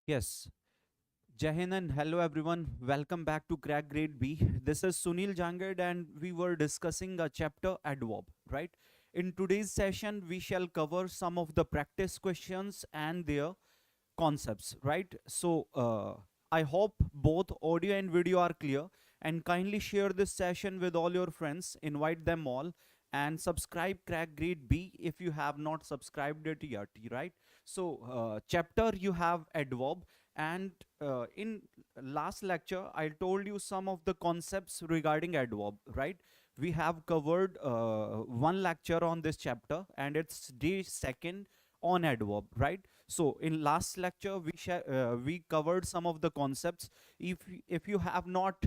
Yes. Jai Hind and hello everyone. Welcome back to Crack Grade B. This is Sunil Jangad and we were discussing a chapter Adverb, right? In today's session, we shall cover some of the practice questions and their concepts, right? I hope both audio and video are clear, and kindly share this session with all your friends, invite them all, and subscribe Crack Grade B if you have not subscribed it yet, right? Chapter you have Adverb, and in last lecture I told you some of the concepts regarding Adverb, right? We have covered one lecture on this chapter and it's day second on Adverb, right? So in last lecture we covered some of the concepts. If you have not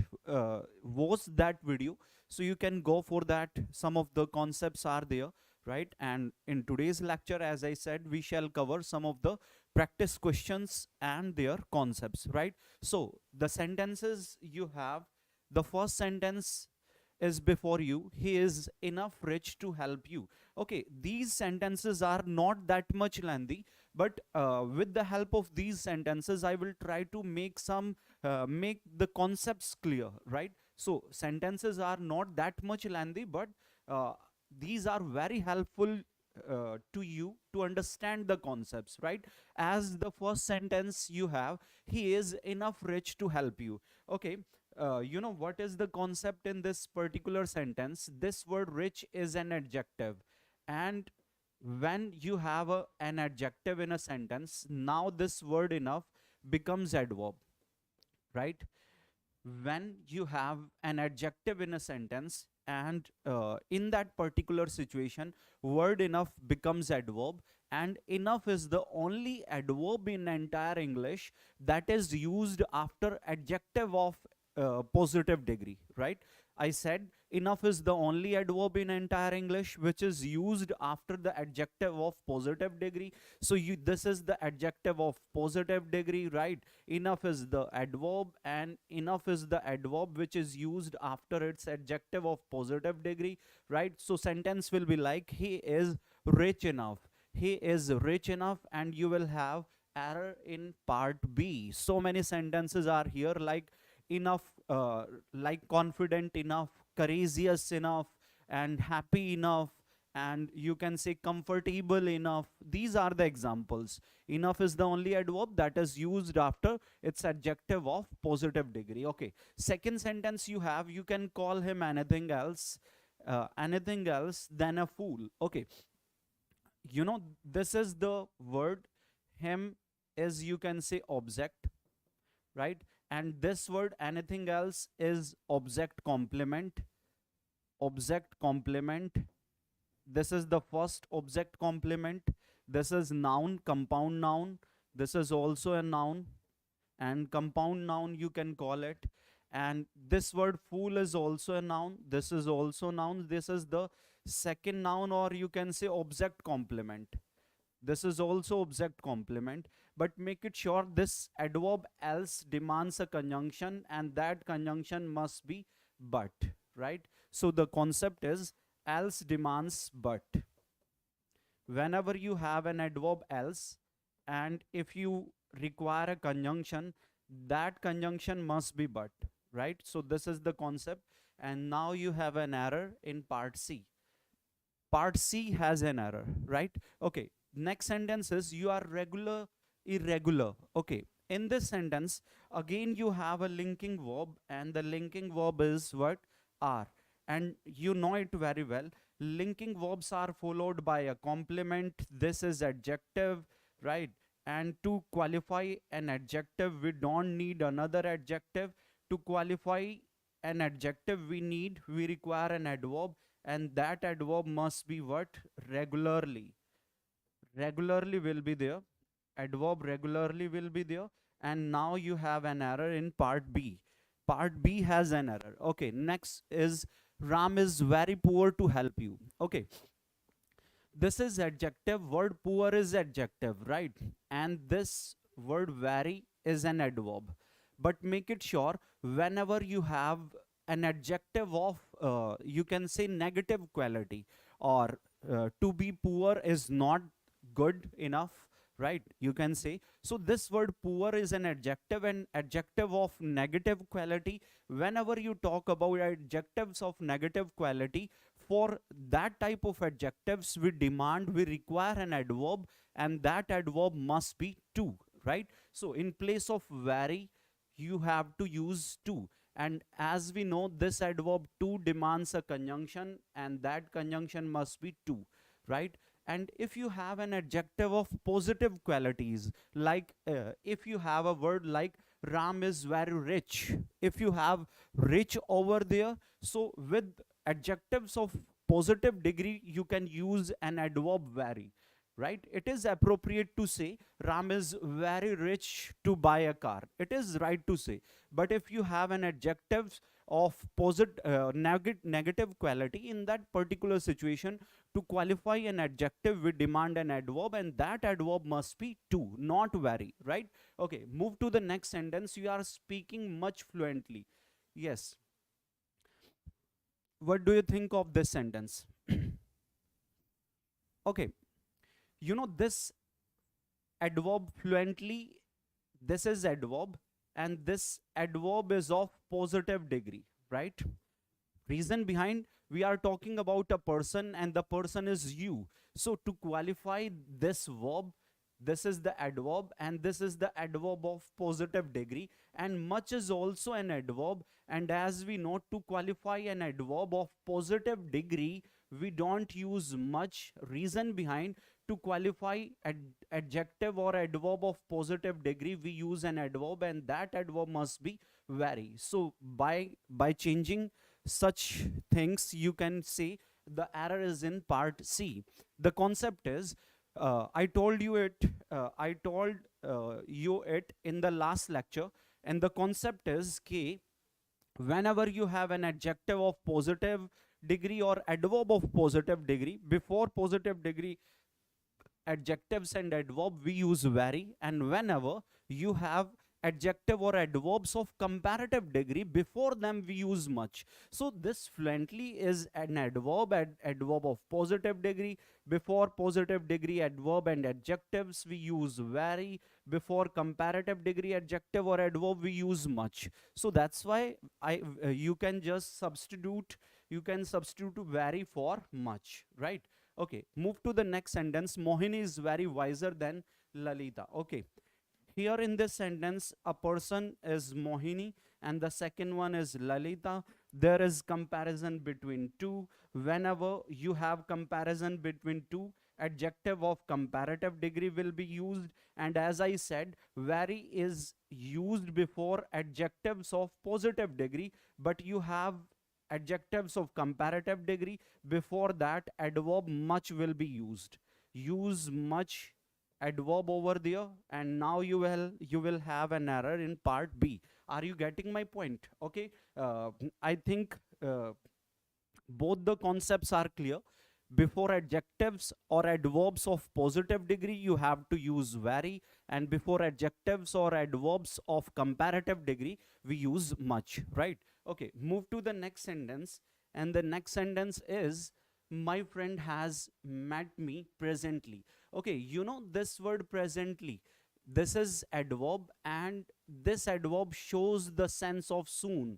watched that video, so you can go for that. Some of the concepts are there, right? And in today's lecture, as I said, we shall cover some of the practice questions and their concepts, right? So the sentences you have, the first sentence is before you: he is enough rich to help you. Okay, these sentences are not that much lengthy, but with the help of these sentences I will try to make the concepts clear, right? So sentences are not that much lengthy, but these are very helpful to you to understand the concepts, right? As the first sentence you have, he is enough rich to help you. Okay, you know what is the concept in this particular sentence? This word rich is an adjective, and when you have an adjective in a sentence, now this word enough becomes adverb, right? When you have an adjective in a sentence, and in that particular situation word enough becomes adverb, and enough is the only adverb in entire English that is used after adjective of positive degree, right? I said enough is the only adverb in entire English which is used after the adjective of positive degree. So this is the adjective of positive degree, right? Enough is the adverb, and enough is the adverb which is used after its adjective of positive degree, right? So sentence will be like, he is rich enough. He is rich enough, and you will have error in part B. So many sentences are here, like enough, like confident enough, courageous enough, and happy enough, and you can say comfortable enough. These are the examples. Enough is the only adverb that is used after its adjective of positive degree. Okay, second sentence you have, you can call him anything else than a fool. Okay, you know, this is the word him is, you can say, object, right? And this word anything else is object complement. Object complement, this is the first object complement. This is noun, compound noun. This is also a noun, and compound noun you can call it. And this word fool is also a noun. This is also noun. This is the second noun, or you can say object complement. This is also object complement, but make it sure this adverb else demands a conjunction, and that conjunction must be but, right? So the concept is else demands but. Whenever you have an adverb else, and if you require a conjunction, that conjunction must be but, right? So this is the concept. And now you have an error in part C. Part C has an error, right? Okay, next sentence is you are irregular. Okay, in this sentence again you have a linking verb, and the linking verb is what? Are. And you know it very well, linking verbs are followed by a complement. This is adjective, right? And to qualify an adjective, we don't need another adjective. To qualify an adjective, we require an adverb, and that adverb must be what? Regularly. Regularly will be there. Adverb regularly will be there. And now you have an error in part B. Part B has an error. Okay, next is Ram is very poor to help you. Okay, this is adjective. Word poor is adjective, right? And this word very is an adverb. But make it sure, whenever you have an adjective of you can say negative quality, or to be poor is not good enough, right? You can say. So this word poor is an adjective, and adjective of negative quality. Whenever you talk about adjectives of negative quality, for that type of adjectives we demand, we require an adverb, and that adverb must be to, right? So in place of very, you have to use to. And as we know, this adverb to demands a conjunction, and that conjunction must be to, right? And if you have an adjective of positive qualities, like if you have a word like Ram is very rich, if you have rich over there, so with adjectives of positive degree, you can use an adverb very, right? It is appropriate to say Ram is very rich to buy a car. It is right to say. But if you have an adjective of negative quality, in that particular situation, to qualify an adjective, we demand an adverb, and that adverb must be to, not very, right? Okay, move to the next sentence. You are speaking much fluently. Yes. What do you think of this sentence? Okay, you know this adverb fluently, this is adverb, and this adverb is of positive degree, right? Reason behind, we are talking about a person, and the person is you. So to qualify this verb, this is the adverb, and this is the adverb of positive degree, and much is also an adverb. And as we know, to qualify an adverb of positive degree, we don't use much. Reason behind, to qualify adjective or adverb of positive degree, we use an adverb, and that adverb must be very. So by changing such things, you can say the error is in part C. The concept is, I told you it in the last lecture, and the concept is K, whenever you have an adjective of positive degree or adverb of positive degree, before positive degree adjectives and adverb, we use very. And whenever you have adjective or adverbs of comparative degree, before them we use much. So this fluently is an adverb, adverb of positive degree. Before positive degree adverb and adjectives, we use very. Before comparative degree adjective or adverb, we use much. So that's why you can just substitute, very for much, right? Okay, move to the next sentence. Mohini is very wiser than Lalita. Okay, here in this sentence, a person is Mohini and the second one is Lalita. There is comparison between two. Whenever you have comparison between two, adjective of comparative degree will be used. And as I said, very is used before adjectives of positive degree, but you have adjectives of comparative degree. Before that, adverb much will be used. Use much adverb over there, and now you will have an error in part B. Are you getting my point? Okay, I think both the concepts are clear. Before adjectives or adverbs of positive degree, you have to use very, and before adjectives or adverbs of comparative degree, we use much, right? Okay, move to the next sentence, and the next sentence is, my friend has met me presently. Okay, you know this word presently, this is adverb, and this adverb shows the sense of soon,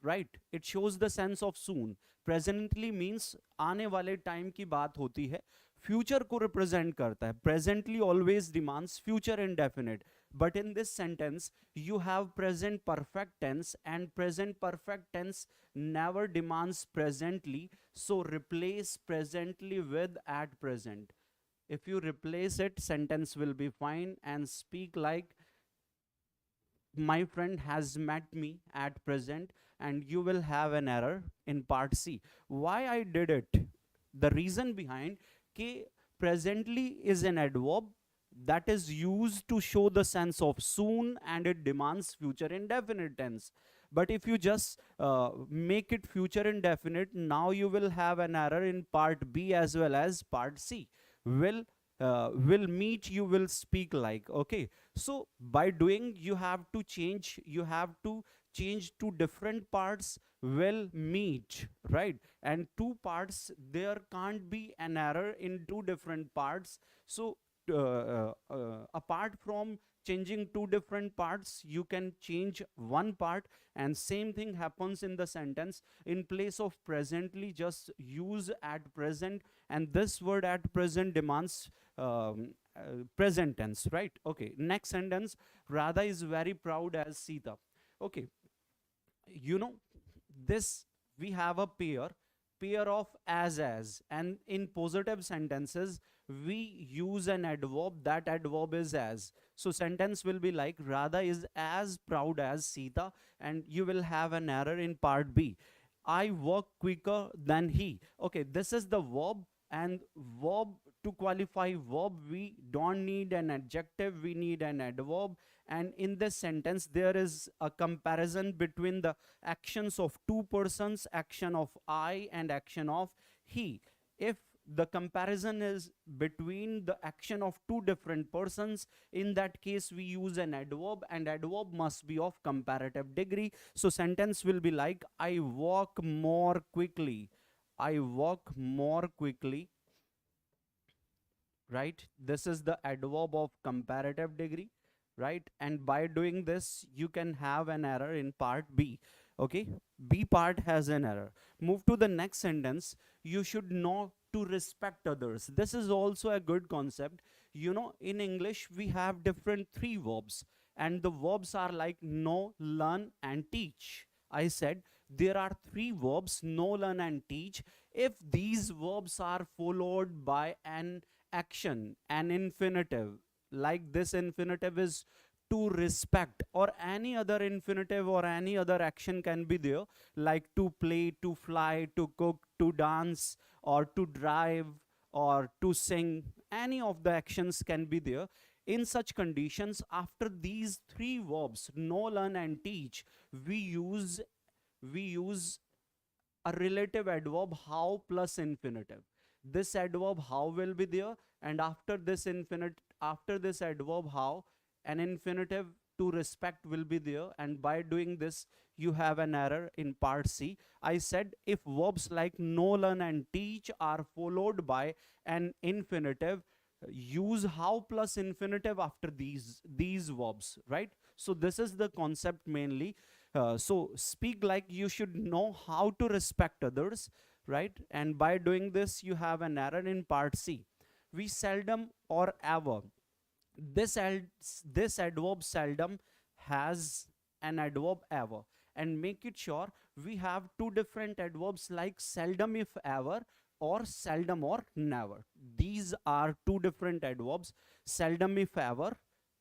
right? It shows the sense of soon. Presently means आने वाले time की बात होती है, future को represent करता है. Presently always demands future indefinite, but in this sentence you have present perfect tense, and present perfect tense never demands presently, so replace presently with at present. If you replace it, sentence will be fine, and speak like, my friend has met me at present, and you will have an error in part C. Why I did it? The reason behind, presently is an adverb that is used to show the sense of soon, and it demands future indefinite tense. But if you just make it future indefinite, now you will have an error in part B as well as part C. Will meet, you will speak like. Okay, so by doing, you have to change two different parts, will meet, right? And two parts, there can't be an error in two different parts. So apart from changing two different parts, you can change one part, and same thing happens in the sentence. In place of presently, just use at present, and this word at present demands present tense, right? Okay, next sentence, Radha is very proud as Sita. Okay, you know, this, we have a pair of as, and in positive sentences we use an adverb. That adverb is as. So sentence will be like, Radha is as proud as Sita, and you will have an error in part B. I work quicker than he. Okay, this is the verb, and verb, to qualify verb, we don't need an adjective, we need an adverb. And in this sentence there is a comparison between the actions of two persons, action of I and action of he. If the comparison is between the action of two different persons, in that case we use an adverb, and adverb must be of comparative degree. So sentence will be like, I walk more quickly. I walk more quickly, right? This is the adverb of comparative degree, right? And by doing this you can have an error in part B. Okay, B part has an error. Move to the next sentence, you should know to respect others. This is also a good concept. You know, in English we have different three verbs, and the verbs are like know, learn and teach. I said there are three verbs, know, learn and teach. If these verbs are followed by an action, an infinitive, like this infinitive is to respect, or any other infinitive or any other action can be there, like to play, to fly, to cook, to dance, or to drive, or to sing. Any of the actions can be there. In such conditions, after these three verbs, know, learn and teach, we use a relative adverb how plus infinitive. This adverb how will be there, and after this adverb how, an infinitive to respect will be there, and by doing this you have an error in part C. I said if verbs like know, learn and teach are followed by an infinitive, use how plus infinitive after these verbs, right? So this is the concept mainly. So speak like, you should know how to respect others, right? And by doing this you have an error in part C. We seldom or ever, this adverb seldom has an adverb ever, and make it sure we have two different adverbs like seldom if ever, or seldom or never. These are two different adverbs, seldom if ever,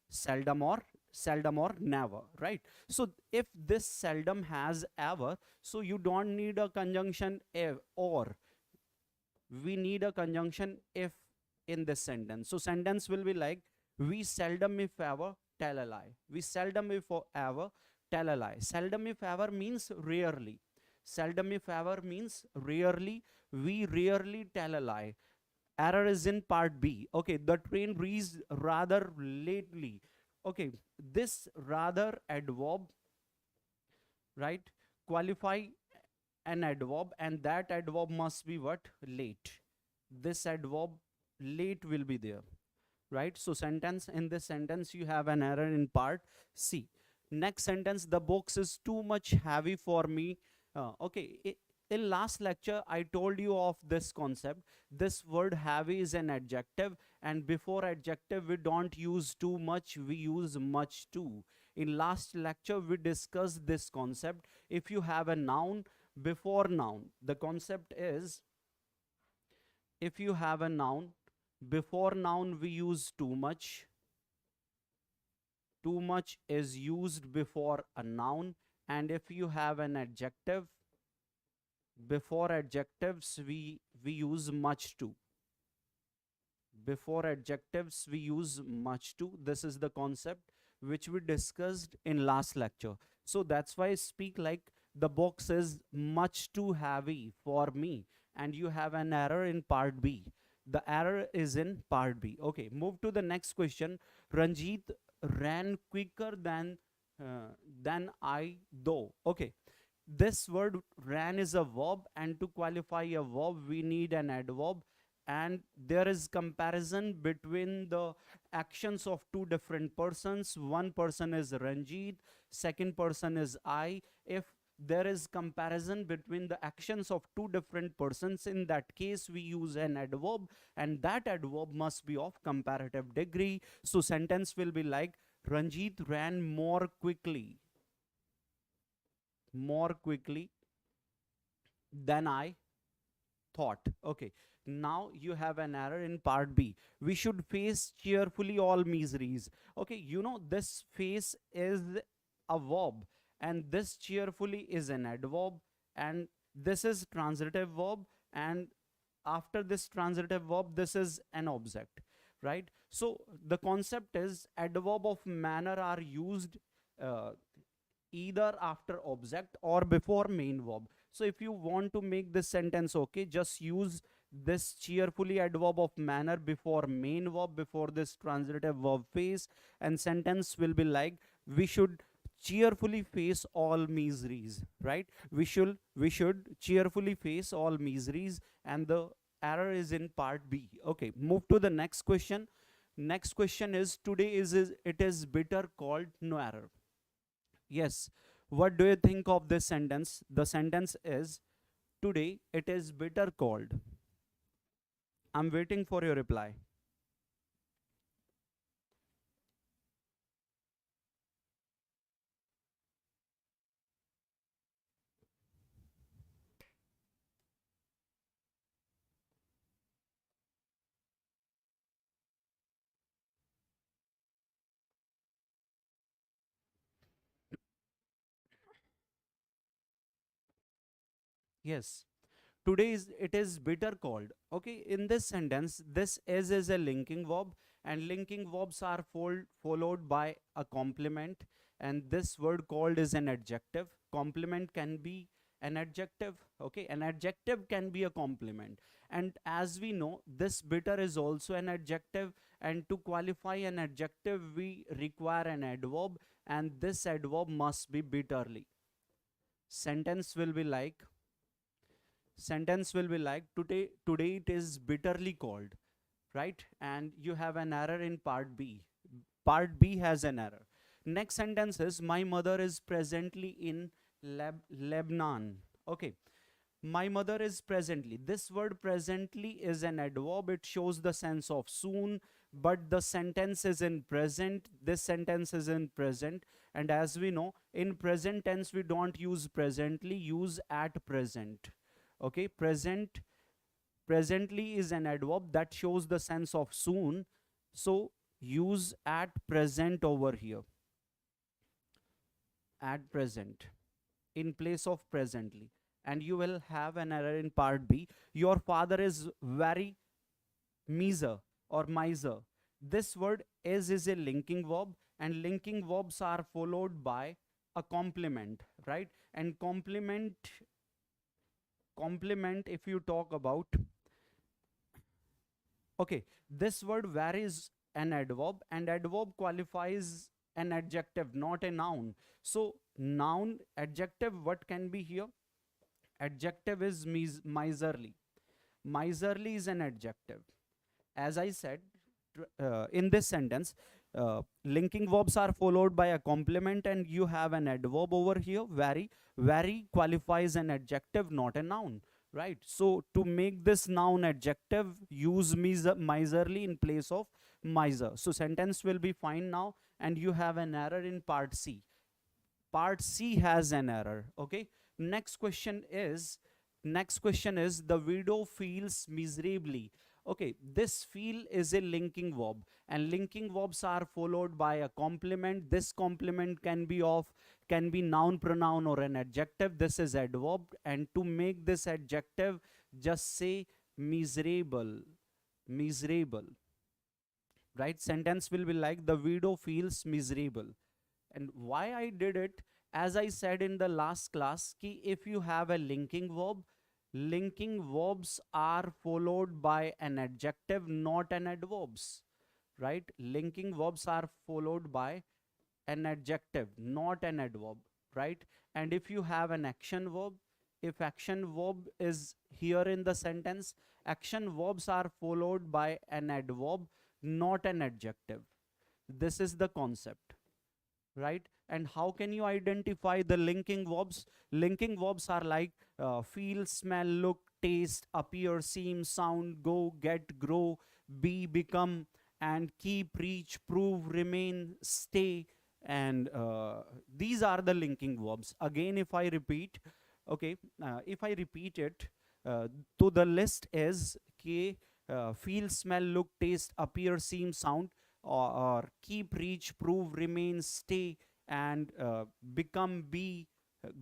seldom or never, right? So if this seldom has ever, so you don't need a conjunction if or, we need a conjunction if in this sentence. So sentence will be like, we seldom if ever tell a lie. We seldom if ever tell a lie. Seldom if ever means rarely. Seldom if ever means rarely. We rarely tell a lie. Error is in part B. Okay, the train reached rather lately. Okay, this rather adverb, right, qualify an adverb, and that adverb must be what? Late. This adverb late will be there, right? So sentence, in this sentence you have an error in part C. Next sentence, the box is too much heavy for me. Okay, in last lecture I told you of this concept. This word heavy is an adjective, and before adjective we don't use too much, we use much too. In last lecture we discussed this concept. If you have a noun before noun, the concept is, if you have a noun before noun we use too much. Too much is used before a noun. And if you have an adjective before adjectives, we use much too. Before adjectives we use much too. This is the concept which we discussed in last lecture. So that's why I speak like, the box is much too heavy for me, and you have an error in part B. The error is in part B. Okay, move to the next question. Ranjit ran quicker than I though. Okay, this word ran is a verb, and to qualify a verb we need an adverb. and there is comparison between the actions of two different persons. One person is Ranjit, second person is I. If there is comparison between the actions of two different persons, in that case we use an adverb, and that adverb must be of comparative degree. So sentence will be like, Ranjit ran more quickly than I thought. Okay, now you have an error in part B. We should face cheerfully all miseries. Okay, you know this face is a verb, and this cheerfully is an adverb, and this is transitive verb, and after this transitive verb this is an object, right? So the concept is adverb of manner are used uh, either after object or before main verb. So if you want to make this sentence okay, just use this cheerfully adverb of manner before main verb, before this transitive verb face, and sentence will be like, we should cheerfully face all miseries, right? We should cheerfully face all miseries, and the error is in part B. Okay, move to the next question. Next question is, today is it is bitter cold, no error. Yes. What do you think of this sentence? The sentence is, today it is bitter cold. I'm waiting for your reply. Yes. Today is it is bitter cold. Okay, in this sentence, this is a linking verb, and linking verbs are followed by a complement, and this word cold is an adjective. Complement can be an adjective. Okay, an adjective can be a complement, and as we know, this bitter is also an adjective, and to qualify an adjective we require an adverb, and this adverb must be bitterly. Sentence will be like, today it is bitterly cold, right? And you have an error in part B. Part B has an error. Next sentence is, my mother is presently in Lebanon. Okay, my mother is presently. This word presently is an adverb. It shows the sense of soon, but the sentence is in present. This sentence is in present, and as we know, in present tense we don't use presently, use at present. Okay, presently is an adverb that shows the sense of soon, so use at present over here, at present in place of presently, and you will have an error in part B. Your father is very miser or miser. This word is a linking verb, and linking verbs are followed by a complement, right? And complement, if you talk about, okay, this word where is an adverb, and adverb qualifies an adjective, not a noun. So noun, adjective, what can be here? Adjective is miserly. Miserly is an adjective. As I said, in this sentence, linking verbs are followed by a complement, and you have an adverb over here. Very qualifies an adjective, not a noun, right? So to make this noun adjective, use miserly in place of miser. So sentence will be fine now, and you have an error in part C. Part C has an error. Okay, next question is, the widow feels miserably. Okay, this feel is a linking verb, and linking verbs are followed by a complement. This complement can be noun, pronoun, or an adjective. This is adverb, and to make this adjective, just say miserable, right? Sentence will be like, the widow feels miserable. And why I did it, as I said in the last class, ki if you have a linking verb, linking verbs are followed by an adjective, not an adverbs, right? Linking verbs are followed by an adjective, not an adverb, right? And if you have an action verb, if action verb is here in the sentence, action verbs are followed by an adverb, not an adjective. This is the concept, right? And how can you identify the linking verbs? Linking verbs are like feel, smell, look, taste, appear, seem, sound, go, get, grow, be, become, and keep, reach, prove, remain, stay. And these are the linking verbs. Again, if I repeat, okay, if I repeat it, to the list is K, feel, smell, look, taste, appear, seem, sound, or keep, reach, prove, remain, stay, and become, be,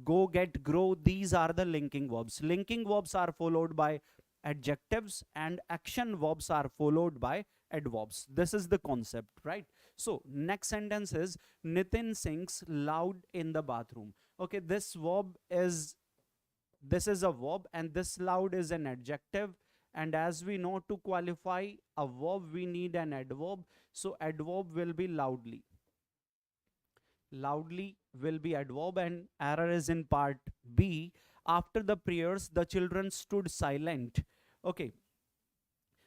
go, get, grow. These are the linking verbs. Linking verbs are followed by adjectives, and action verbs are followed by adverbs. This is the concept, right? So next sentence is Nitin sings loud in the bathroom. Okay, this is a verb, and this loud is an adjective. And as we know, to qualify a verb we need an adverb. So adverb will be loudly. Loudly will be adverb, and error is in part B. After the prayers, the children stood silent. Okay,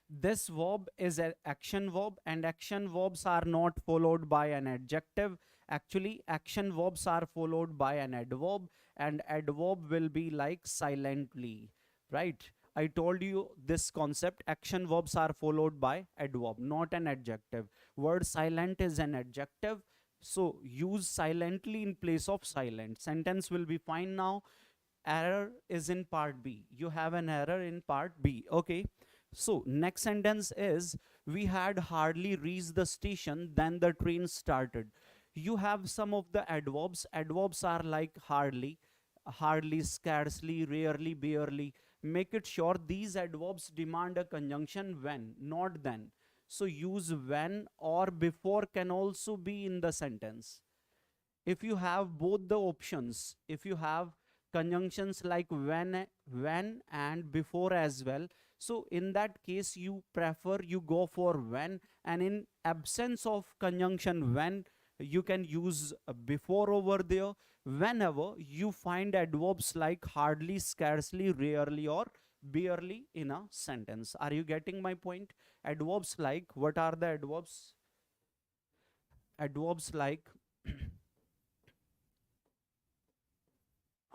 this verb is an action verb, and action verbs are not followed by an adjective. Actually, action verbs are followed by an adverb, and adverb will be like silently, right? I told you this concept. Action verbs are followed by adverb, not an adjective. Word silent is an adjective, so use silently in place of silent. Sentence will be fine now. Error is in part B. You have an error in part B. Okay. So next sentence is, we had hardly reached the station, then the train started. You have some of the adverbs. Adverbs are like hardly, hardly, scarcely, rarely, barely. Make it sure these adverbs demand a conjunction when, not then. So use when or before can also be in the sentence. If you have both the options, if you have conjunctions like when and before as well, so in that case you prefer, you go for when, and in absence of conjunction when, you can use before over there. Whenever you find adverbs like hardly, scarcely, rarely, or barely in a sentence. Are you getting my point? Adverbs like, what are the adverbs? Adverbs like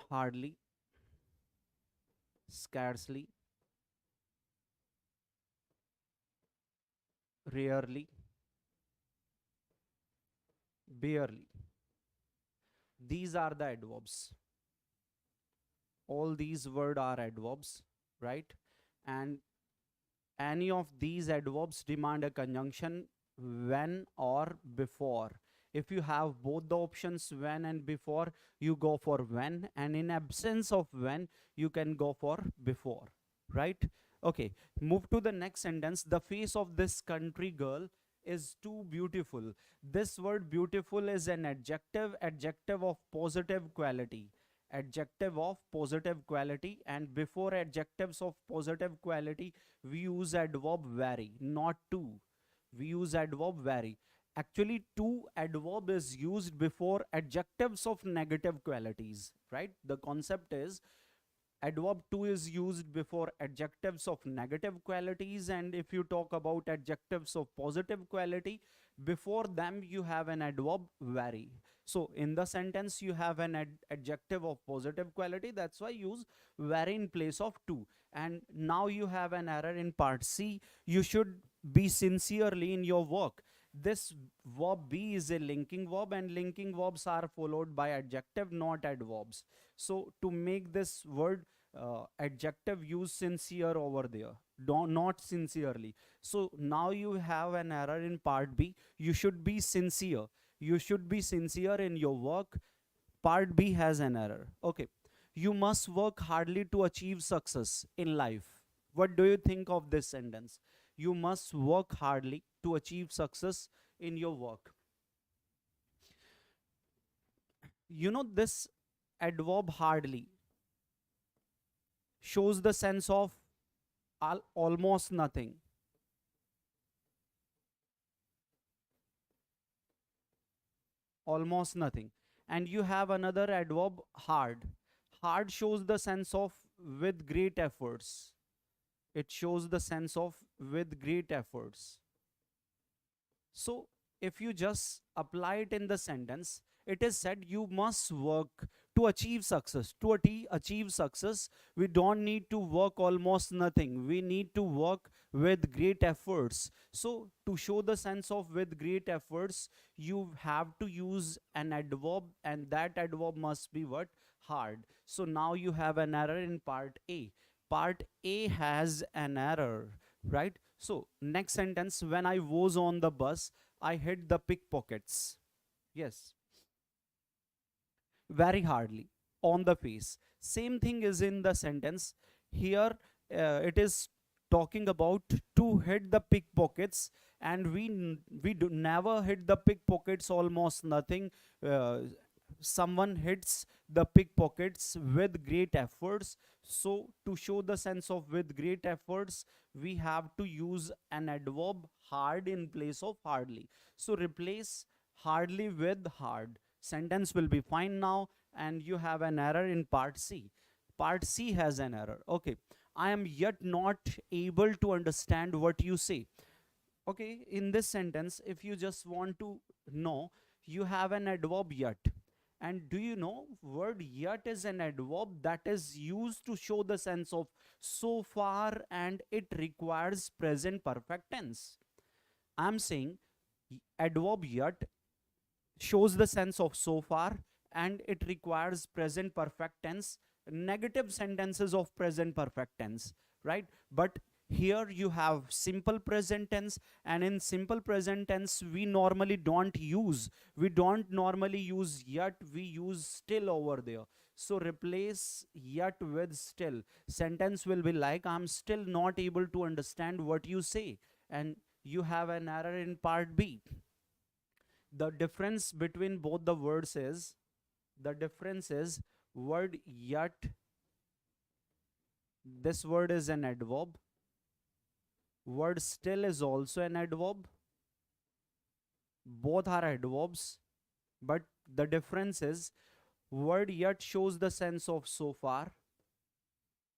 hardly, scarcely, rarely, barely. These are the adverbs. All these words are adverbs, right? And any of these adverbs demand a conjunction when or before. If you have both the options when and before, you go for when, and in absence of when, you can go for before, right? Okay, move to the next sentence. The face of this country girl is too beautiful. This word beautiful is an adjective, adjective of positive quality. Adjective of positive quality, and before adjectives of positive quality we use adverb vary, not to. We use adverb vary. Actually, to adverb is used before adjectives of negative qualities, right? The concept is adverb to is used before adjectives of negative qualities, and if you talk about adjectives of positive quality, before them you have an adverb vary. So in the sentence you have an adjective of positive quality, that's why use vary in place of to. And now you have an error in part C. You should be sincerely in your work. This verb be is a linking verb, and linking verbs are followed by adjective, not adverbs. So to make this word adjective, use sincere over there, not sincerely. So now you have an error in part B. You should be sincere. You should be sincere in your work. Part B has an error. Okay. You must work hardly to achieve success in life. What do you think of this sentence? You must work hardly to achieve success in your work. You know, this adverb hardly shows the sense of almost nothing. Almost nothing. And you have another adverb hard. hard shows the sense of with great efforts. It shows the sense of with great efforts. So if you just apply it in the sentence, it is said you must work to achieve success. To achieve success, we don't need to work almost nothing. We need to work with great efforts. So to show the sense of with great efforts, you have to use an adverb, and that adverb must be what? Hard. So now you have an error in part A. Part A has an error, right? So next sentence, when I was on the bus, I hit the pickpockets. Yes, very hardly on the face. Same thing is in the sentence. Here it is talking about to hit the pickpockets, and we do never hit the pickpockets almost nothing. Someone hits the pickpockets with great efforts. So to show the sense of with great efforts, we have to use an adverb hard in place of hardly. So replace hardly with hard. Sentence will be fine now, and you have an error in part C. Part C has an error. Okay, I am yet not able to understand what you say. Okay, in this sentence, if you just want to know, you have an adverb yet. And do you know, word yet is an adverb that is used to show the sense of so far, and it requires present perfect tense. I'm saying adverb yet shows the sense of so far, and it requires present perfect tense, negative sentences of present perfect tense, right? But here you have simple present tense, and in simple present tense we normally don't use yet, we use still over there. So replace yet with still. Sentence will be like, I'm still not able to understand what you say, and you have an error in part B. The difference between both the words is, word yet, this word is an adverb. Word still is also an adverb. Both are adverbs, but the difference is word yet shows the sense of so far,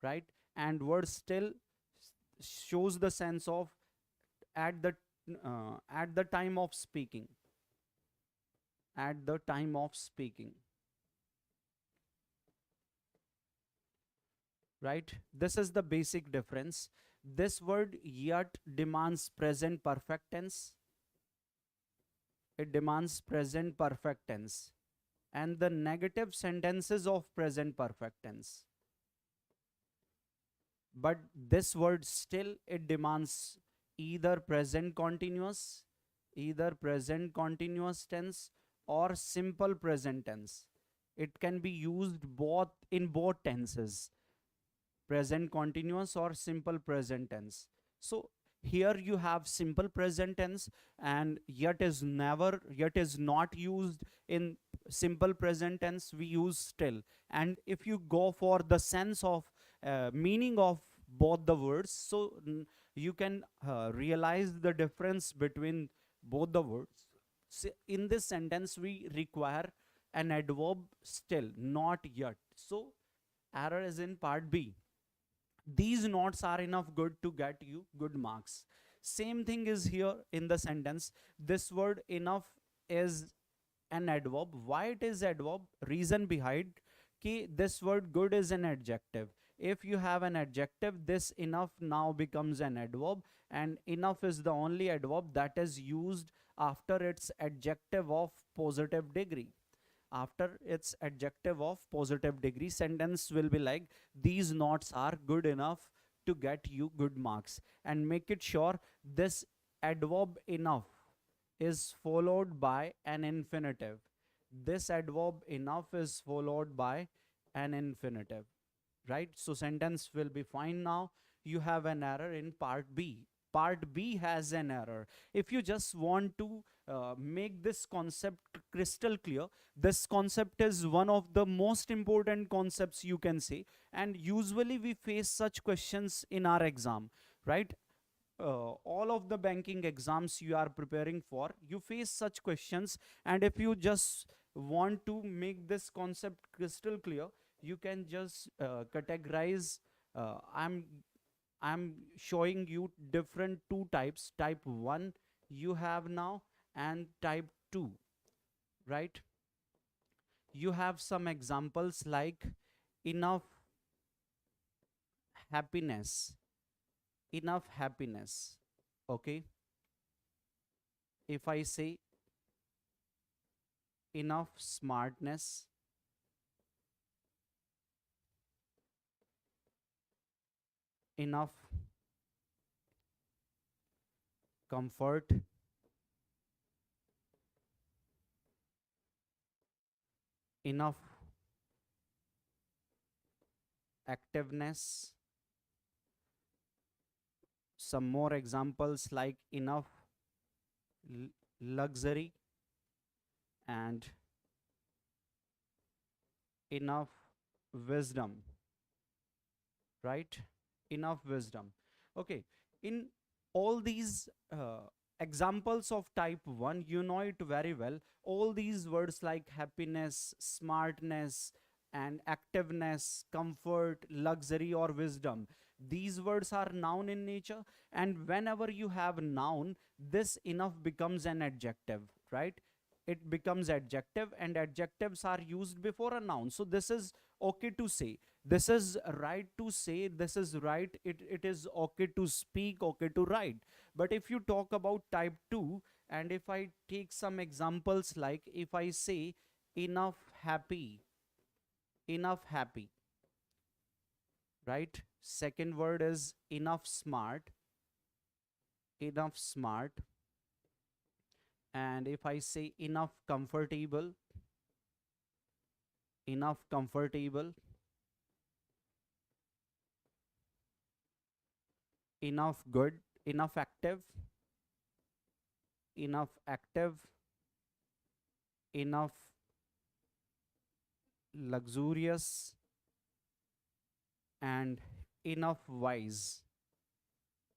right? And word still shows the sense of at the time of speaking. At the time of speaking, right? This is the basic difference. This word yet demands present perfect tense. It demands present perfect tense, and the negative sentences of present perfect tense. But this word still, it demands either present continuous tense or simple present tense. It can be used both in both tenses, present continuous or simple present tense. So here you have simple present tense, and yet is not used in simple present tense, we use still. And if you go for the sense of meaning of both the words, so you can realize the difference between both the words. So in this sentence we require an adverb still, not yet. So error is in part B. These notes are enough good to get you good marks. Same thing is here in the sentence. This word enough is an adverb. Why it is adverb? Reason behind this word good is an adjective. If you have an adjective, this enough now becomes an adverb, and enough is the only adverb that is used after its adjective of positive degree. After its adjective of positive degree, sentence will be like, these notes are good enough to get you good marks. And make it sure this adverb enough is followed by an infinitive. This adverb enough is followed by an infinitive, right? So sentence will be fine now. You have an error in part B. Part B has an error. If you just want to make this concept crystal clear, this concept is one of the most important concepts you can say, and usually we face such questions in our exam, right? All of the banking exams you are preparing for, you face such questions, and if you just want to make this concept crystal clear, you can just categorize. I'm showing you different two types. Type 1 you have now, and type 2, right? You have some examples like enough happiness, enough happiness. Okay, if I say enough smartness, enough comfort, enough activeness, some more examples like enough luxury and enough wisdom, right? Enough wisdom. Okay, in all these examples of type 1, you know it very well. All these words like happiness, smartness, and activeness, comfort, luxury, or wisdom, these words are noun in nature. And whenever you have noun, this enough becomes an adjective, right? It becomes adjective, and adjectives are used before a noun. So this is okay to say, this is right to say, this is right, it is okay to speak, okay to write. But if you talk about type 2, and if I take some examples like if I say enough happy, enough happy, right? Second word is enough smart, enough smart. And if I say enough comfortable, enough comfortable, enough good, enough active, enough active, enough luxurious, and enough wise,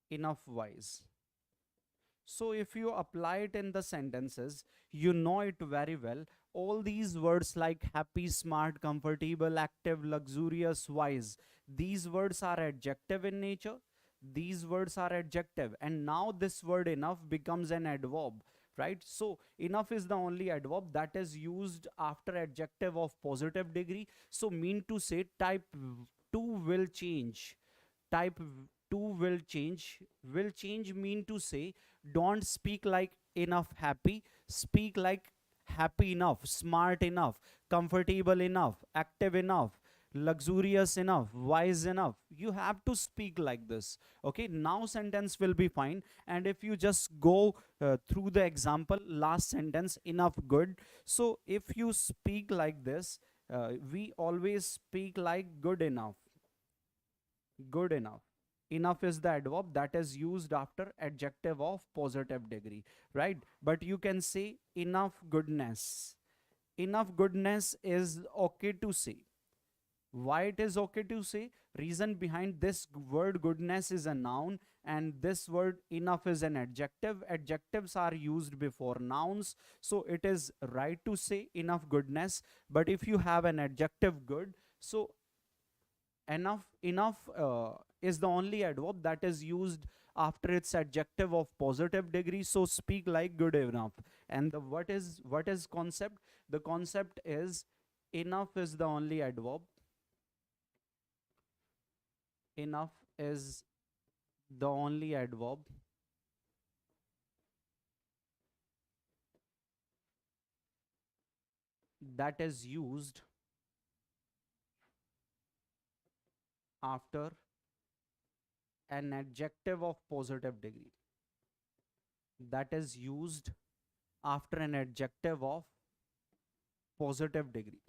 enough wise. So if you apply it in the sentences, you know it very well. All these words like happy, smart, comfortable, active, luxurious, wise, these words are adjective in nature. These words are adjective, and now this word enough becomes an adverb, right? So enough is the only adverb that is used after adjective of positive degree. So mean to say type 2 will change. Type 2 will change mean to say don't speak like enough happy, speak like happy enough, smart enough, comfortable enough, active enough, luxurious enough, wise enough. You have to speak like this. Okay, now sentence will be fine. And if you just go through the example, last sentence, enough good. So if you speak like this, we always speak like good enough, good enough. Enough is the adverb that is used after adjective of positive degree, right? But you can say enough goodness. Enough goodness is okay to say. Why it is okay to say? Reason behind this word goodness is a noun, and this word enough is an adjective. Adjectives are used before nouns, so it is right to say enough goodness. But if you have an adjective good, so enough is the only adverb that is used after its adjective of positive degree. So speak like good enough. And what is concept? The concept is enough is the only adverb, enough is the only adverb that is used after an adjective of positive degree, that is used after an adjective of positive degree.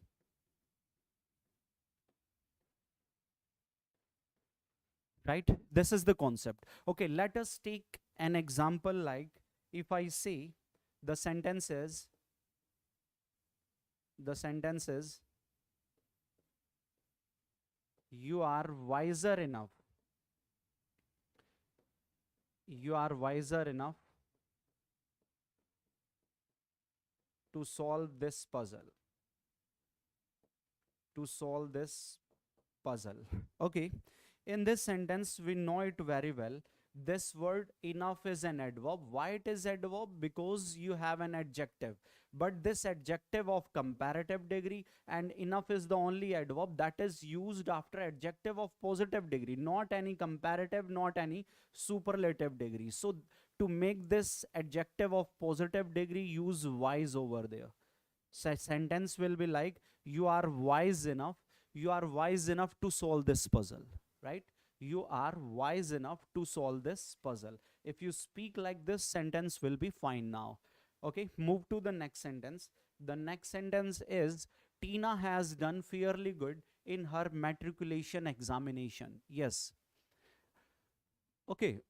Right? This is the concept. Okay, let us take an example like if I say the sentence is, you are wiser enough, you are wiser enough to solve this puzzle, to solve this puzzle. Okay, in this sentence we know it very well. This word enough is an adverb. Why it is adverb? Because you have an adjective, but this adjective of comparative degree, and enough is the only adverb that is used after adjective of positive degree, not any comparative, not any superlative degree. So to make this adjective of positive degree, use wise over there. So sentence will be like, you are wise enough, you are wise enough to solve this puzzle, right? You are wise enough to solve this puzzle. If you speak like this, sentence will be fine now. Okay, move to the next sentence. The next sentence is, Tina has done fairly good in her matriculation examination. Yes. Okay.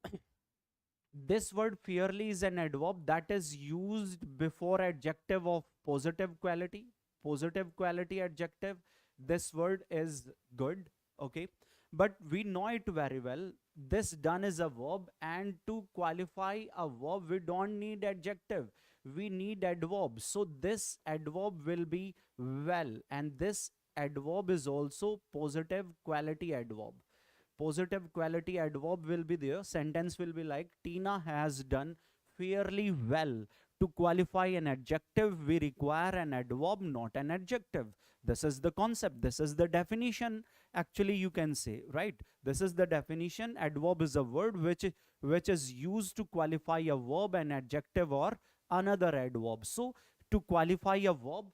This word fairly is an adverb that is used before adjective of positive quality adjective. This word is good. Okay, but we know it very well. This done is a verb, and to qualify a verb we don't need adjective, we need adverb. So this adverb will be well, and this adverb is also positive quality adverb. Positive quality adverb will be there. Sentence will be like, Tina has done fairly well. To qualify an adjective, we require an adverb, not an adjective. This is the concept. This is the definition. Actually, you can say, right? This is the definition. Adverb is a word which is used to qualify a verb, an adjective, or another adverb. So to qualify a verb,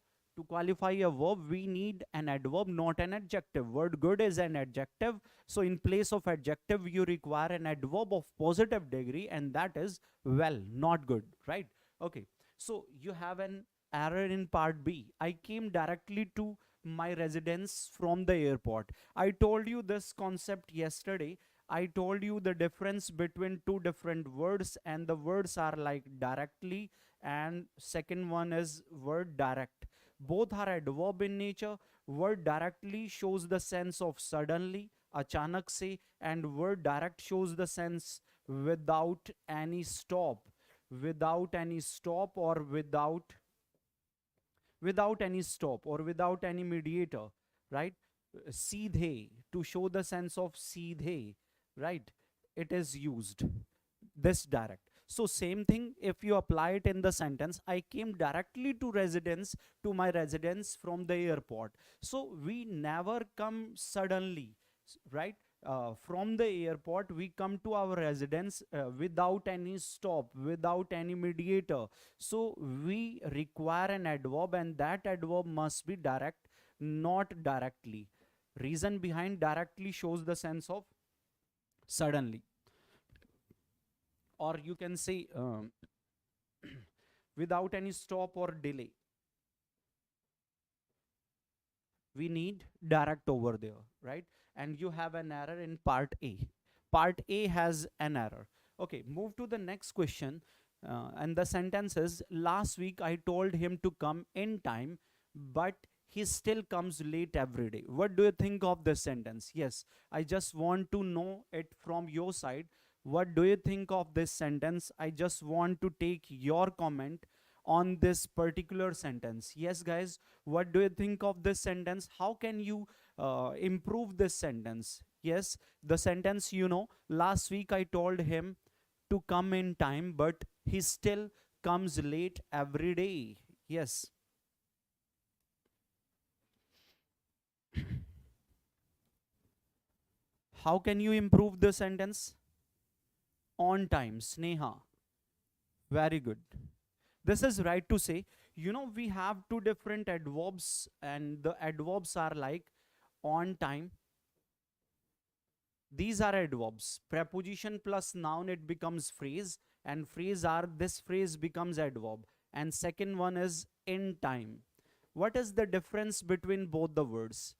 we need an adverb, not an adjective. Word good is an adjective. So in place of adjective, you require an adverb of positive degree, and that is well, not good, right? Okay, so you have an error in part B. I came directly to my residence from the airport. I told you this concept yesterday. I told you the difference between two different words, and the words are like directly, and second one is word direct. Both are adverb in nature. Word directly shows the sense of suddenly, achanak se, and word direct shows the sense without any stop, or without any mediator, right? Seedhe, to show the sense of seedhe, right? It is used, this direct. So same thing, if you apply it in the sentence, I came directly to my residence from the airport. So we never come suddenly, right? From the airport we come to our residence without any stop, without any mediator. So we require an adverb, and that adverb must be direct, not directly. Reason behind directly shows the sense of suddenly, or you can say without any stop or delay. We need direct over there, right? And you have an error in part A. Part A has an error. Okay, move to the next question. And the sentence is, last week I told him to come in time, but he still comes late every day. What do you think of this sentence? Yes, I just want to know it from your side. What do you think of this sentence? I just want to take your comment on this particular sentence. Yes, guys, what do you think of this sentence? How can you improve this sentence? Yes, the sentence, last week I told him to come in time, but he still comes late every day. Yes. How can you improve the sentence? On time, Sneha. Very good. This is right to say. We have two different adverbs, and the adverbs are like on time. These are adverbs. Preposition plus noun, it becomes phrase, and this phrase becomes adverb. And second one is in time. What is the difference between both the words?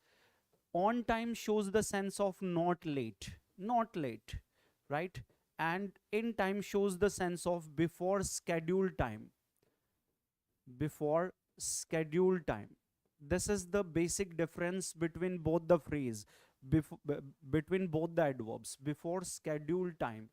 On time shows the sense of not late, right? And in time shows the sense of before scheduled time. This is the basic difference between both the phrase, between both the adverbs, before scheduled time.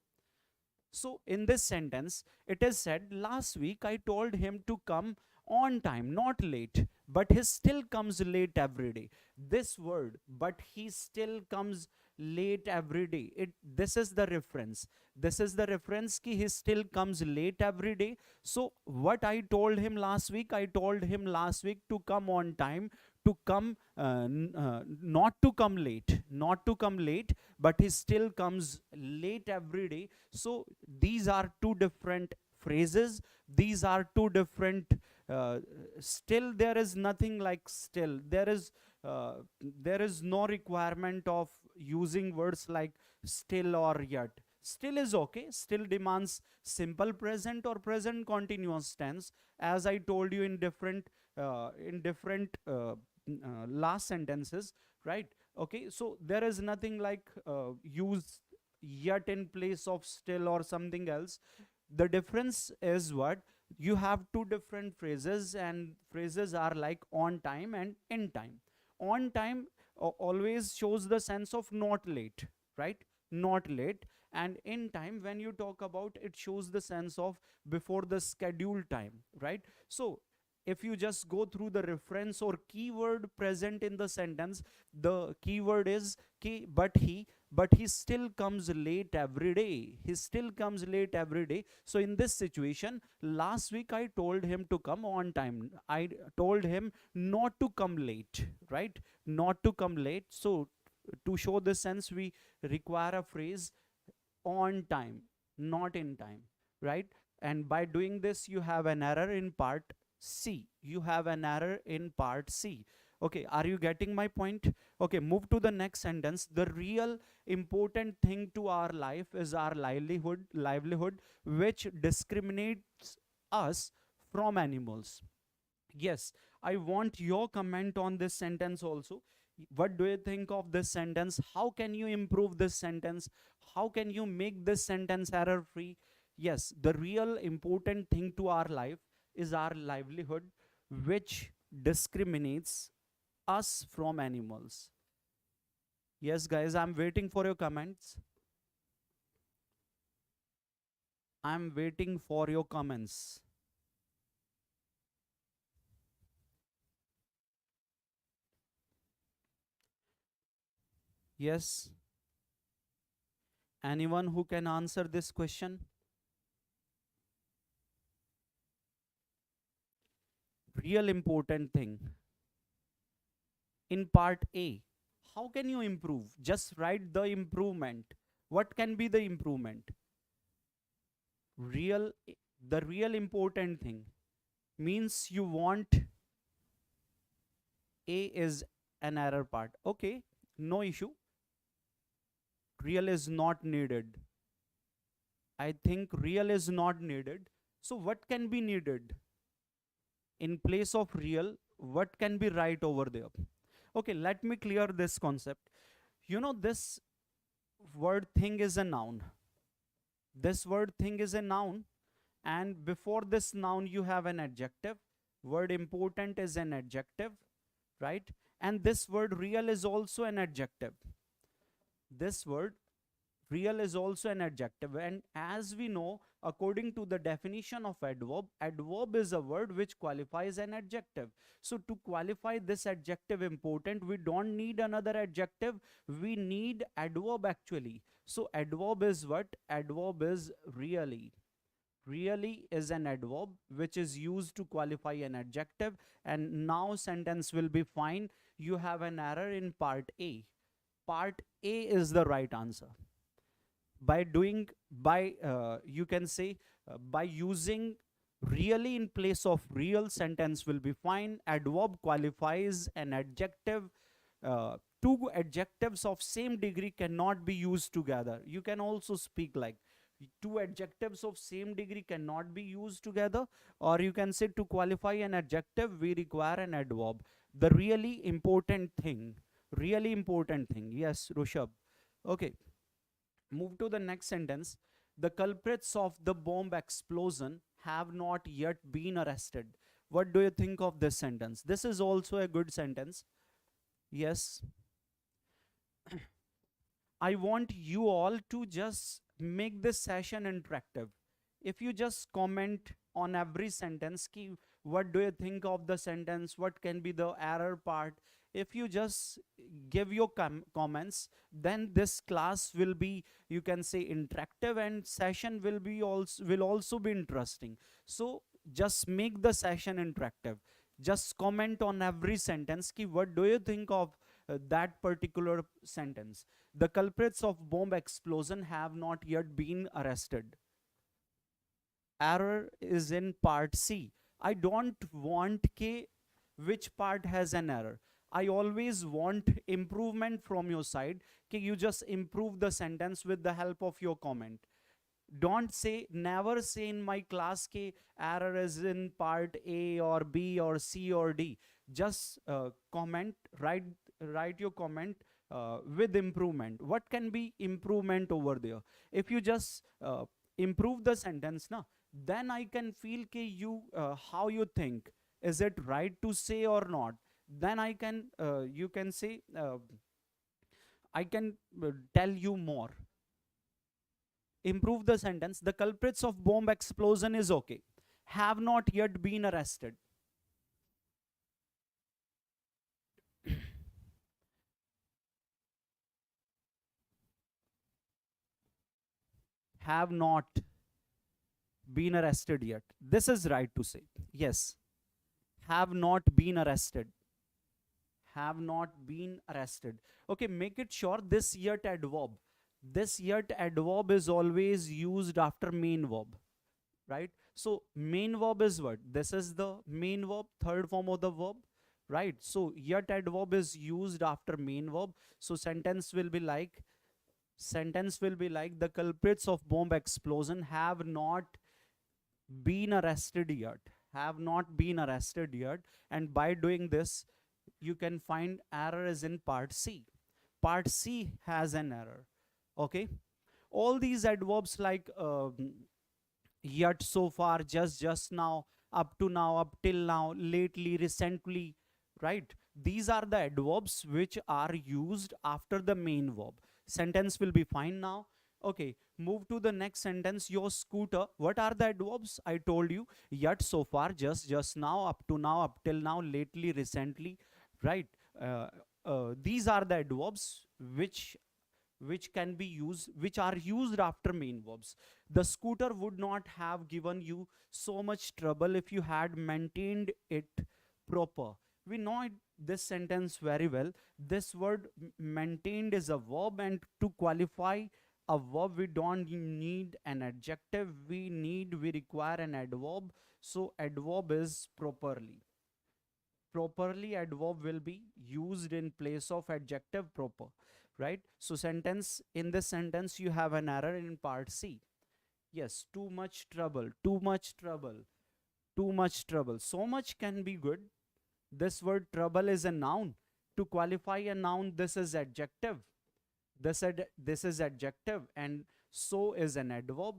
So in this sentence, it is said, last week I told him to come on time, not late, but he still comes late every day. This word, but he still comes late every day, this is the reference. This is the reference ki he still comes late every day. So what I told him last week, I told him last week to come on time, to come not to come late, not to come late, but he still comes late every day. So these are two different phrases, these are two different still there is nothing like still, there is no requirement of using words like still or yet. Still is okay, still demands simple present or present continuous tense, as I told you in different last sentences, right? Okay, so there is nothing like use yet in place of still or something else. The difference is what, you have two different phrases, and phrases are like on time and in time. On time always shows the sense of not late, right? Not late. And in time, when you talk about, it shows the sense of before the scheduled time, right? So if you just go through the reference or keyword present in the sentence, the keyword is ki, but he still comes late every day. He still comes late every day. So in this situation, last week I told him to come on time. I told him not to come late, right? Not to come late. So to show the sense, we require a phrase on time, not in time, right? And by doing this, you have an error in part C. You have an error in part C. Okay, are you getting my point? Okay, move to the next sentence. The real important thing to our life is our livelihood, which discriminates us from animals. Yes, I want your comment on this sentence also. What do you think of this sentence? How can you improve this sentence? How can you make this sentence error free? Yes, the real important thing to our life is our livelihood, which discriminates us from animals. Yes, guys, I'm waiting for your comments. I'm waiting for your comments. Yes. Anyone who can answer this question? Real important thing. In part A, how can you improve? Just write the improvement. What can be the improvement? The real important thing means you want A is an error part. Okay, no issue. Real is not needed. I think real is not needed. So what can be needed? In place of real, what can be right over there? Okay, let me clear this concept. You know, this word thing is a noun. This word thing is a noun, and before this noun you have an adjective. Word important is an adjective, right? And this word real is also an adjective. This word real is also an adjective, and as we know, according to the definition of adverb, adverb is a word which qualifies an adjective. So to qualify this adjective important, we don't need another adjective, we need adverb actually. So adverb is what? Adverb is really. Really is an adverb which is used to qualify an adjective, and now sentence will be fine. You have an error in part A. Part A is the right answer. By you can say by using really in place of real, sentence will be fine. Adverb qualifies an adjective. Two adjectives of same degree cannot be used together. You can also speak like two adjectives of same degree cannot be used together, or you can say to qualify an adjective we require an adverb. The really important thing, yes, Rushabh. Okay, move to the next sentence. The culprits of the bomb explosion have not yet been arrested. What do you think of this sentence? This is also a good sentence. Yes. I want you all to just make this session interactive. If you just comment on every sentence, what do you think of the sentence, what can be the error part. If you just give your comments, then this class will be, you can say, interactive, and session will also be interesting. So just make the session interactive. Just comment on every sentence ki what do you think of that particular sentence. The culprits of bomb explosion have not yet been arrested. Error is in part C. I don't want which part has an error. I always want improvement from your side. You just improve the sentence with the help of your comment. Don't say, never say in my class error is in part A or B or C or D. Just comment, write your comment with improvement. What can be improvement over there? If you just improve the sentence, then I can feel you how you think. Is it right to say or not? Then I can, you can say, I can tell you more. Improve the sentence. The culprits of bomb explosion is okay. Have not yet been arrested. Have not been arrested yet. This is right to say. Yes. Have not been arrested. Have not been arrested. Okay, make it sure this yet adverb. This yet adverb is always used after main verb, right? So main verb is what? This is the main verb, third form of the verb, right? So yet adverb is used after main verb. So sentence will be like, the culprits of bomb explosion have not been arrested yet. Have not been arrested yet. And by doing this, you can find error is in part C. Part C has an error. Okay, all these adverbs like yet, so far, just now, up to now, up till now, lately, recently, right? These are the adverbs which are used after the main verb. Sentence will be fine now. Okay, move to the next sentence. Your scooter. What are the adverbs? I told you, yet, so far, just now, up to now, up till now, lately, recently, right? These are the adverbs which can be used, which are used after main verbs. The scooter would not have given you so much trouble if you had maintained it proper. We know this sentence very well. This word maintained is a verb, and to qualify a verb we don't need an adjective, we require an adverb. So adverb is properly. Properly adverb will be used in place of adjective proper, right? So sentence, in this sentence you have an error in part C. Yes, too much trouble, too much trouble, too much trouble. So much can be good. This word trouble is a noun. To qualify a noun, this is adjective. This is adjective, and so is an adverb.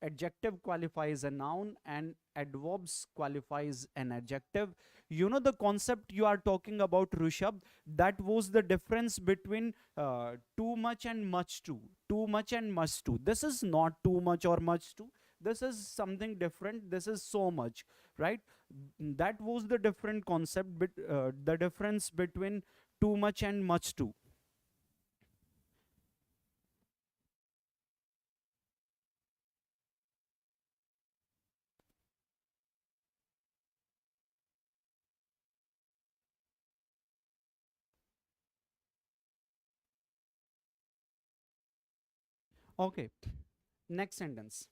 Adjective qualifies a noun and adverbs qualifies an adjective. You know the concept you are talking about, Rishabh, that was the difference between too much and much too. Too much and much too. This is not too much or much too. This is something different. This is so much, right? That was the different concept, the difference between too much and much too. Okay, next sentence.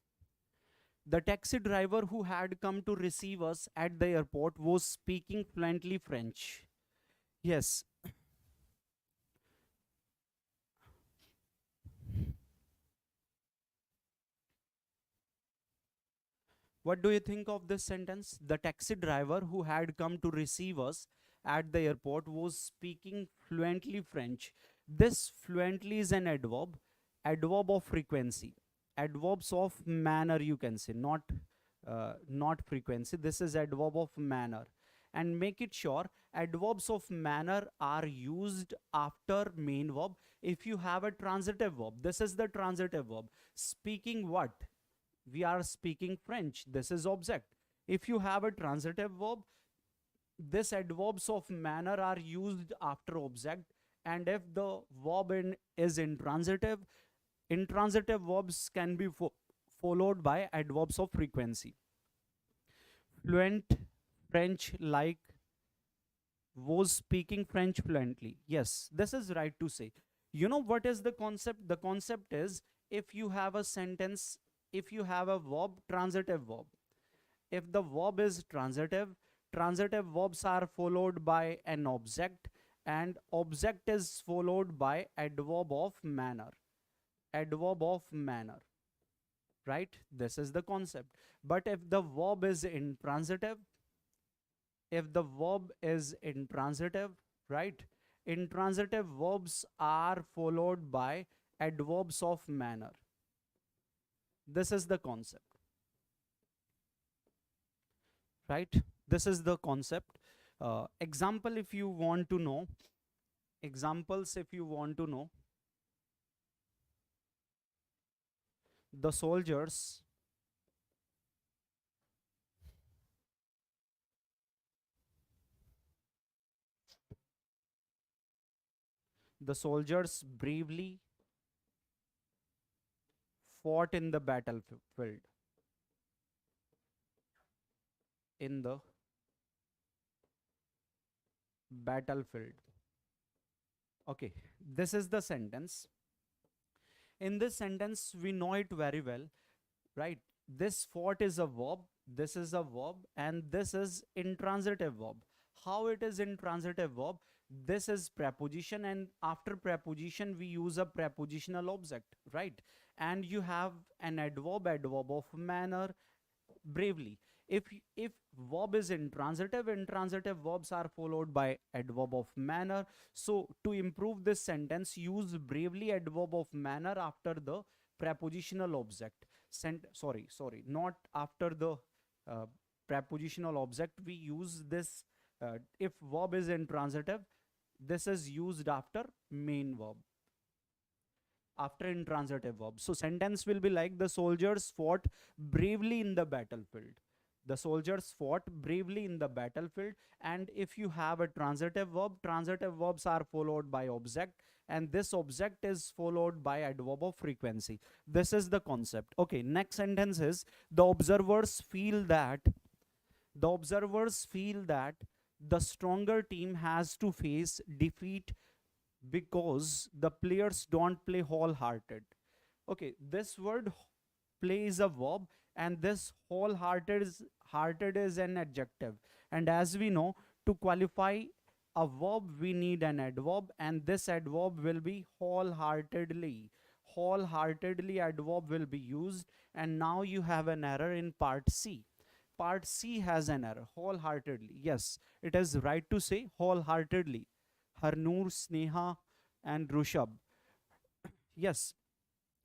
The taxi driver who had come to receive us at the airport was speaking fluently French. Yes. What do you think of this sentence? The taxi driver who had come to receive us at the airport was speaking fluently French. This fluently is an adverb, adverb of frequency. Adverbs of manner, you can say, not frequency. This is adverb of manner. And make it sure adverbs of manner are used after main verb if you have a transitive verb. This is the transitive verb. Speaking what? We are speaking French. This is object. If you have a transitive verb, this adverbs of manner are used after object, and if the verb is intransitive verbs can be followed by adverbs of frequency. Fluent French, like was speaking French fluently. Yes, this is right to say. You know what is the concept? The concept is, if you have a sentence, if you have a verb, transitive verb, if the verb is transitive verbs are followed by an object, and object is followed by adverb of manner. Adverb of manner, right? This is the concept. But if the verb is intransitive, if the verb is intransitive, right? Intransitive verbs are followed by adverbs of manner. This is the concept, right? This is the concept. Example, if you want to know, examples, if you want to know, the soldiers bravely fought in the battlefield. In the battlefield. Okay, this is the sentence. In this sentence, we know it very well, right? This fought is a verb, this is a verb, and this is intransitive verb. How it is intransitive verb? This is preposition, and after preposition we use a prepositional object, right? And you have an adverb of manner, bravely. If verb is intransitive verbs are followed by adverb of manner. So to improve this sentence, use bravely adverb of manner after the prepositional object. Sorry, not after the prepositional object. We use this, if verb is intransitive, this is used after main verb, after intransitive verb. So sentence will be like, the soldiers fought bravely in the battlefield. The soldiers fought bravely in the battlefield. And if you have a transitive verbs are followed by object, and this object is followed by adverb of frequency. This is the concept. Okay, next sentence is, the observers feel that the stronger team has to face defeat because the players don't play wholehearted. Okay, this word play is a verb, and this hearted is an adjective. And as we know, to qualify a verb we need an adverb, and this adverb will be wholeheartedly. Wholeheartedly adverb will be used. And now you have an error in part C. Part C has an error. Wholeheartedly. Yes, it is right to say wholeheartedly. Harnoor, Sneha, and Rushabh. Yes,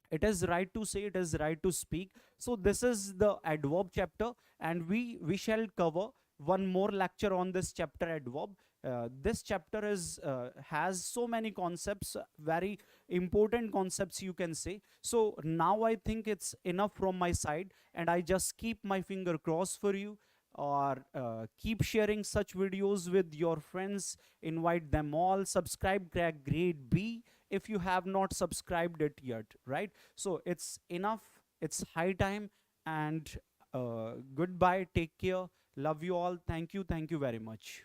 it is right to say, it is right to speak. So this is the adverb chapter, and we shall cover one more lecture on this chapter, adverb. This chapter is has so many concepts, very important concepts, you can say. So now I think it's enough from my side, and I just keep my finger crossed for you, or keep sharing such videos with your friends, invite them all, subscribe Crack Grade B if you have not subscribed it yet, right? So it's enough, it's high time, and goodbye, take care, love you all, thank you very much.